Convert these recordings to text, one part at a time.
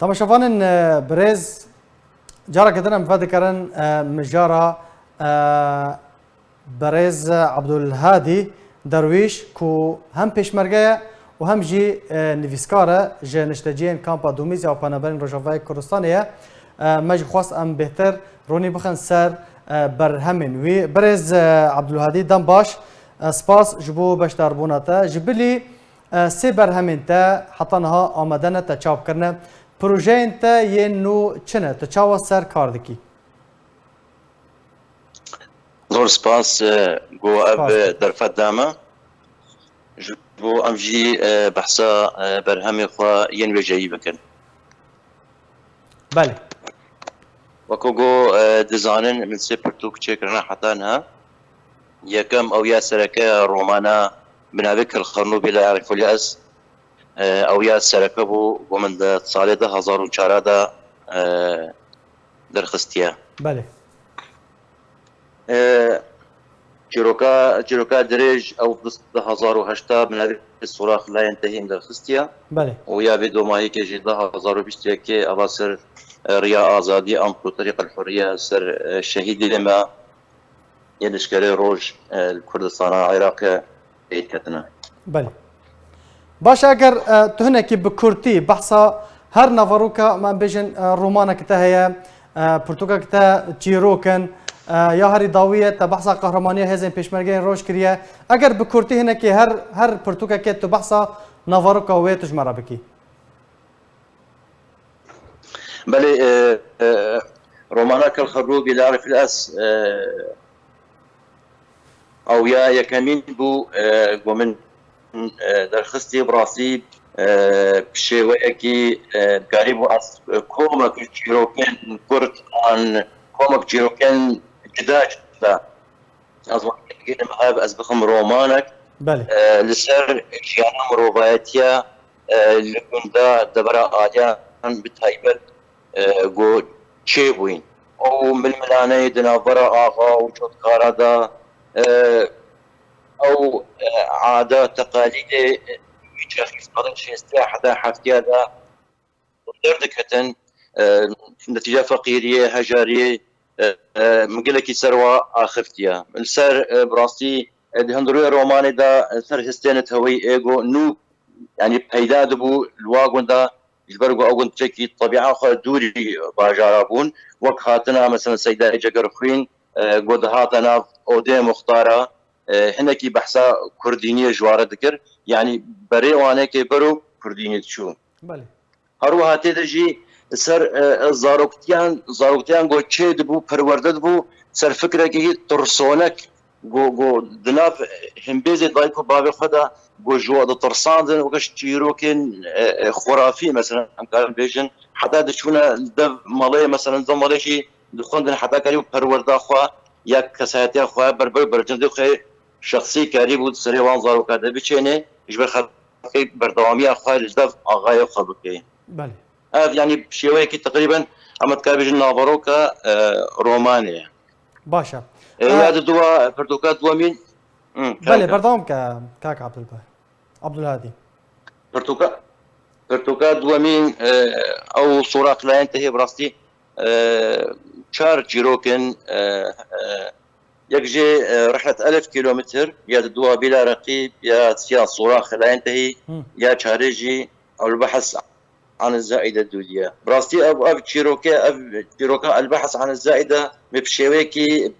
تماشافان برز جارا كتنا مفادكرن مجارا برز عبد الهادي درويش كو هم پیشمرگه و هم جی نویسکاره جه نشتجین کامپا دومیزیا و پانابرین روژاوای کردستانیه مجی خواست ام بهتر رونی بخن سر بر همین وی برز عبد الهادي دم باش سپاس جبو بشتر بوناتا جبلی سه بر همین تا حتنها آمدنه تا چاپ کرنه پروژه انتا یه نو چنه تا چاوا سر کار دکی زور سپاس گو اب درفت دامه بو ام جی بحثا برهمی خوا ین وجهی بکن بله وكو جو ديزاينن من سي برتوك تشيكرنا حتانها يكم او يا سركه رومانا من هذيك الخرنوبي لا يعرف الياس او يا سركبو ومن صالده هزار وشارده درخستيا بله جيروكا دريج او بس هزار وهشتا من هذيك الصراخ لا ينتهي من درخستيا بله ويا بدو ما هيك جي هزار وبيشتكي اباصر ريا آزادي أم طريق الحرية سر الشهيد لما ينشكري روج الكردستان العراق كتنا بله باش اگر تو هناك بكورتي بحثا هر نافروكا ما بيجن رومانا كتا هي برتوكا كتا تشيروكن يا هري داويه تبحثا قهرمانيه هزين بيشمرگين روش كريا اگر بكورتي هناك هر برتوكا كت بحثا نافروكا ويتج مرابكي بله رومانك الخروبي لا يعرف الأس أو يا يكمين بو ومن درخستي براسي بشويكي قريب أس كومك جيروكن كرت عن كومك جيروكن جداج لا أظن كده مهاب أسبقهم رومانك بله لسر جيانم روبايتيا لكندا دبرا آجان بتايبت گو چه بوین او ململانه دنابرا آغا و چودکارا دا او عاده تقالید میچخی صادق شیسته حدا حفتیا دا دردکتن نتیجه فقیریه هجاریه مقلکی سروا آخفتیا السر براستی هندروی رومانی دا سر هستینت هوی ایگو نو يعني پیدا دبو الواقون دا جبرقو اوغن تشكي الطبيعه خو دوري باجارابون وك هاتنا مثلا سيدا جگر خوين قد هاتنا اودي مختاره هنكي بحثا كردينيه جواره ذكر يعني بري وانا كي برو كردينيه شو بله هرو هاتي دجي سر زاروكتيان گو تشي دبو پرورده دبو سر فكره كي ترسونك جو دناف همبيزي دايكو بابي خدا جو جو ترساندن وكش تيروكن خرافي مثلا قال بيجن حتى دشونا دف مالي مثلا دو مالي شي دخوندن حتى كاريو پرورده خوا يا كساتي خوا بربر برجند خي شخصي كاريبو سري وان زاروكا دبيچيني يجبر خلقي بردوامي خوا دف اغايو خلقي بله يعني بشيويكي تقريبا اما تكابيجن نافروكا رومانيا باشا هذا دوا برتوكات دوا مين بله بردوام كاك عبد الهادي برتوكات دوا مين او صراخ لا ينتهي براستي شار جيروكن يجي رحلة 1000 كيلومتر يا دوا بلا رقيب يا سيا صراخ لا ينتهي يا شارجي او البحث عن الزائدة الدودية براستي أب تشيروكا البحث عن الزائدة بشويكي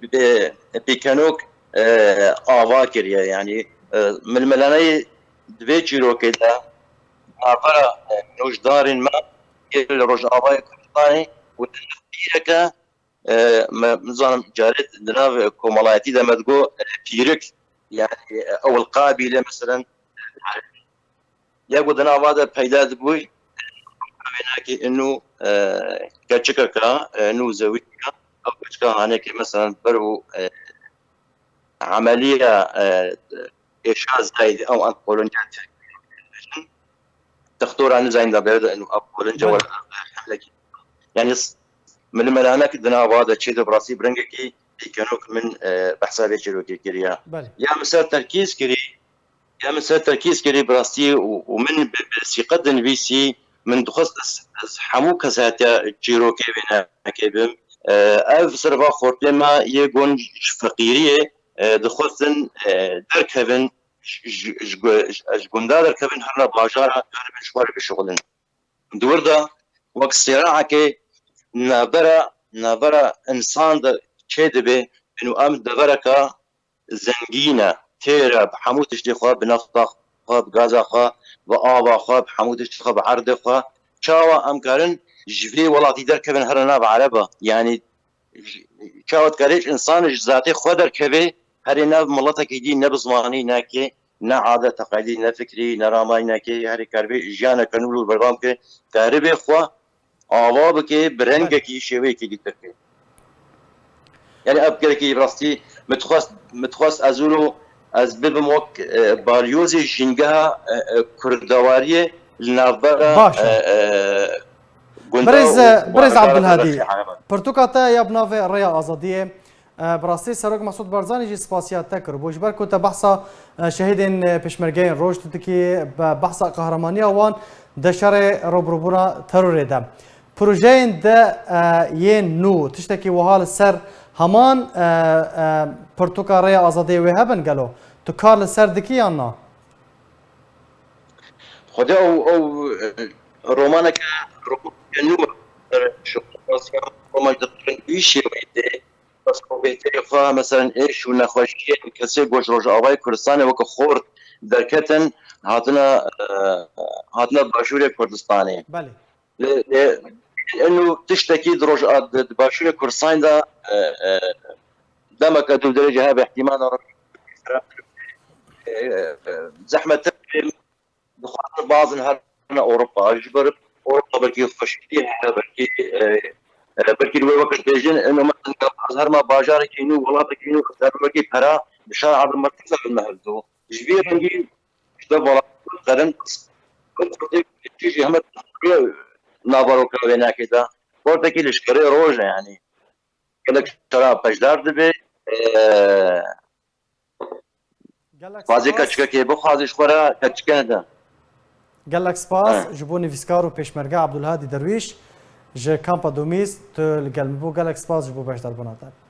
بيكانوك آواكر يعني من الملاني دبي تشيروكي دا عبارة نوجدار ما الرج آواي كرداني والنفيركا نظام جارت دناف كومالاتي دا مدقو بيرك يعني أو القابلة مثلا يقول دناف هذا بيدا دبوي هناك انه كاتشكا انه زوجها او كاتشكا هناك مثلا برو عمليه اشاء زايد او ان قولنجا تختار عن زين دبرد انه قولنجا ولا يعني من الملانك دنا هذا شيء براسي برنجكي كانوك من بحساب جيروكي كريا يا مسار تركيز كري براسي ومن سيقدن بي سي من دخست حمو كساتيا جيروكي بنا كيبم اف سرفا خورتما يكون فقيريه دخستن دركبن جوندار دركبن هرنا باجارا من شوار بشغلن دوردا وقت صراعه كي نابرا انسان دا چه انو ام دبركا زنگینه تیره بحموتش دخوا بنفطه خوا بغازه خوا بآبا خوا بحموتش خوا بعرض خوا چاوا امکارن جوی ولاتی درکبن هرنا بعربه يعني چاوت کاریش انسانش ذاتی خوا درکبه هری ناب ملتا که دی نب زمانی ناکی نه عادت تقلیدی نه فکری نه رامای ناکی هری کاربی جانا کنولو برام که کاربی خوا آوا بکه برنگه کی شوی کی دیتر که يعني ابكر كي براستي متخص ازولو از ببم وك باليوزي جينجها كردواريه لنافبرا باشا برز عبد الهادي برتوكاتا يا بنافي الريا ازاديه براستي سرق مسعود برزاني جي سباسيات تكر بوجبر كنت بحثا شهيدين بشمرجين روج تدكي بحثا قهرمانيه وان دشر روبروبونا ترور ده بروجين ده ين نو تشتكي وهال السر همان پرتوکاریا آزادی و هبن گلو تو کار سر دکی یا نه؟ خدا او رومانك نور شخصيا رومان دكتور ايش يبيته بس هو بيتي مثلا ايش ونخوشيه كسي جوج روج اوای کردستان وک خورد درکتن هاتنا باشوری کردستانی بله لانه تشتكي دروج باشوری کردستان دا دمك دو درجه هذا احتمال زحمه دخول بعض هنا اوروبا اجبر اوروبا بركي فشتي بركي وقت بيجن انه مثلا اظهر ما باجار كينو ولا كينو بركي برا بشارع عبد المركز المهدو جبير نجي ده ولا قدم كنت تيجي هم نابرو كلنا كده برضه كي الاشكري روجه يعني لك ترى بجدار دبي بازی کچکه که بخوازش خورا کچکه ده گلک سپاس جبو نویسکار و پیشمرگه عبدالهادی درویش ج کامپا دومیز تو گلمبو گلک سپاس جبو بهشتر بناتر